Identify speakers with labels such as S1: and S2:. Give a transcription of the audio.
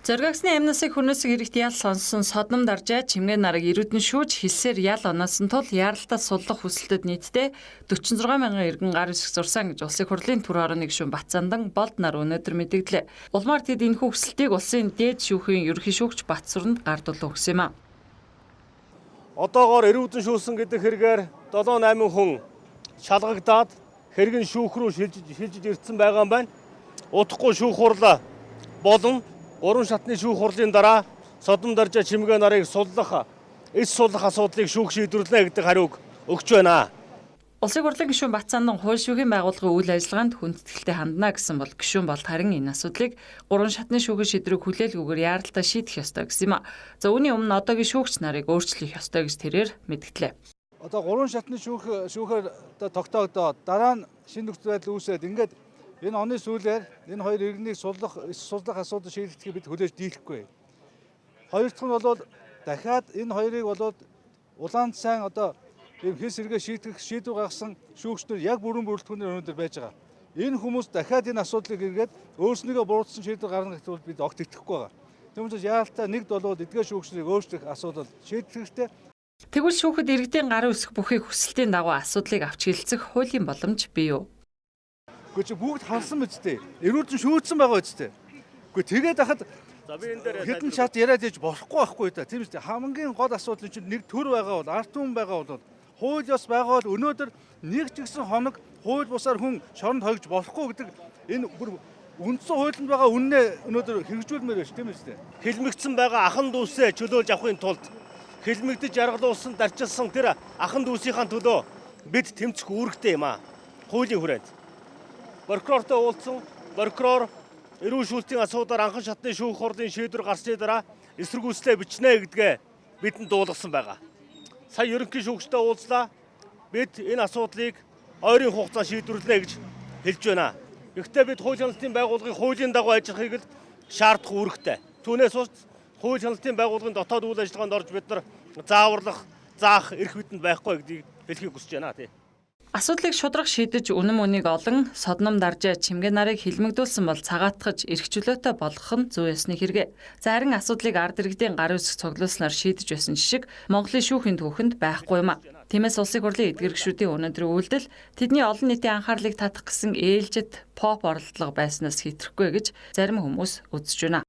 S1: Зоригсны амнасыг хүнөөсөг хэрэгт ял сонссон содном даржаа чимгээ нарыг эрүүдэн шүүж хэлсээр ял оносон тул яаралтаа суллах хүсэлтэд нийтдээ 46 мянган иргэн гар үсэг зурсан гэж Улсын хурлын түр хорооны гишүүн Батцаандан болд нар өнөөдөр мэдэгдлээ. Улмаар тэд энэхүү хүсэлтийг улсын дээд шүүхийн ерөнхий шүүгч Батсүранд гардуулан өгсөн юм а.
S2: Одоогоор эрүүдэн шүүсэн гэдэг хэрэгээр 7-8 хүн шалгагдаад хэрэг нь шүүх рүү шилжиж ирсэн байгаа юм байна. Удахгүй шүүх хурлаа болон 3 шатны шүүх хурлын дараа содом даржаа чимгээ нарыг суллах асуудлыг шүүх шийдвэрлэнэ гэдэг хариуг өгч байна.
S1: Улсын хурлын гишүүн Батцаандан хууль шүүхийн байгууллагын үйл ажиллагаанд хүндэтгэлтэй хандна гэсэн бол гишүүн болд харин энэ асуудлыг 3 шатны шүүхийн шийдвэрийг хүлээлгүйгээр яаралтай шийдэх ёстой гэсэн юм а. За үүний өмнө одоогийн шүүгч нарыг өөрчлөх ёстой гэж тэрээр мэдгдлээ.
S3: Одоо 3 шатны шүүхээр тогтоогдоод дараа нь шинэ нөхцөл байдал үүсээд ингээд энэ оны сүүлээр энэ хоёр иргэнийг суллах асуудал шийдэгдэхийг бид хүлээж дийлэхгүй. Хоёр дахь нь бол дахиад энэ хоёрыг болоод улаан сайн одоо ийм хэс хэрэгэ шийдэх шийдвэр гаргасан шүүгчдэр яг бүрэн бүрэлдэхүүнээр өнөөдөр байж байгаа. Энэ хүмүүс дахиад энэ асуудлыг эргээд өөрснийгөө буруутсан шийдвэр гаргах гэж бид огт итгэхгүй байгаа. Тэгмээс яалтаа нэгд болоод эдгээр шүүгчдийг өөрчлөх асуудал шийдэх хэрэгтэй.
S1: Тэгвэл шүүхэд иргэдийн гар үсэх бүхий хүсэлтийн дагуу асуудлыг авч хэлцэх хуулийн боломж бий юу?
S3: Гэхдээ чи бүгд харсан биз дээ. Эрүүдэн шүүцсэн байгаа биз дээ. Гэхдээ тэгээд хахад хэдэн шат яриад иж болохгүй да. Тийм үстэй. Хамгийн гол асуудал чинь нэг төр байгаа бол ард түмэн байгаа бол хууль ёс байгаа бол өнөөдөр нэг ч гэсэн хоног хууль бусаар хүн шоронд хойгож болохгүй гэдэг энэ бүр үндсэн хуулинд байгаа үннээ өнөөдөр хэрэгжүүлмээр байна тийм үстэй.
S2: Хэлмэгдсэн байгаа ахан дүүсээ чөлөөлж авахын тулд хэлмэгдэж яргалуулсан дарчилсан тэр ахан дүүсийн төлөө бид тэмцэх үүрэгтэй юм а. Хуулийн хүрээнд. Прокурортой уулзсан прокурор эрүүл шүүлтийн асуудаар анхан шатны шүүх хурлын шийдвэр гарсны дараа эсэргүүцлээ бичнэ гэдгээ бидэнд дуулгасан байгаа. Сая ерөнхий шүүгчтэй уулзлаа. Бид энэ асуудлыг ойрын хугацаанд шийдвэрлэнэ гэж хэлж байна. Гэхдээ бид хууль хяналтын байгууллагын хуулийн дагуу ажиллахыг л шаардах үүрэгтэй. Түүнээс ус хууль хяналтын байгууллагын дотоод үйл ажиллагаанд орж бид нар заах эрх бидэнд байхгүй гэдгийг хэлхийг хүсэж байна тий.
S1: Асуудлыг шудраг шийдэж үнэн мөнийг олон содном даржаа чимгээ нарыг хилмигдүүлсэн бол цагаатгаж эрх чөлөөтэй болгох нь зүй ёсны хэрэгэ. За харин асуудлыг ард иргэдийн гар үсэг цуглуулснаар шийдэж байсан жишг Монголын шүүхийн түүхэнд байхгүй юм а. Тиймээс улсын хурлын эдгэр гишүүдийн өнөөдрийн үйлдэл тэдний олон нийтийн анхаарлыг татах гэсэн ээлжит поп оролдлого байснаас хэтрэхгүй гэж зарим хүмүүс үзэж байна.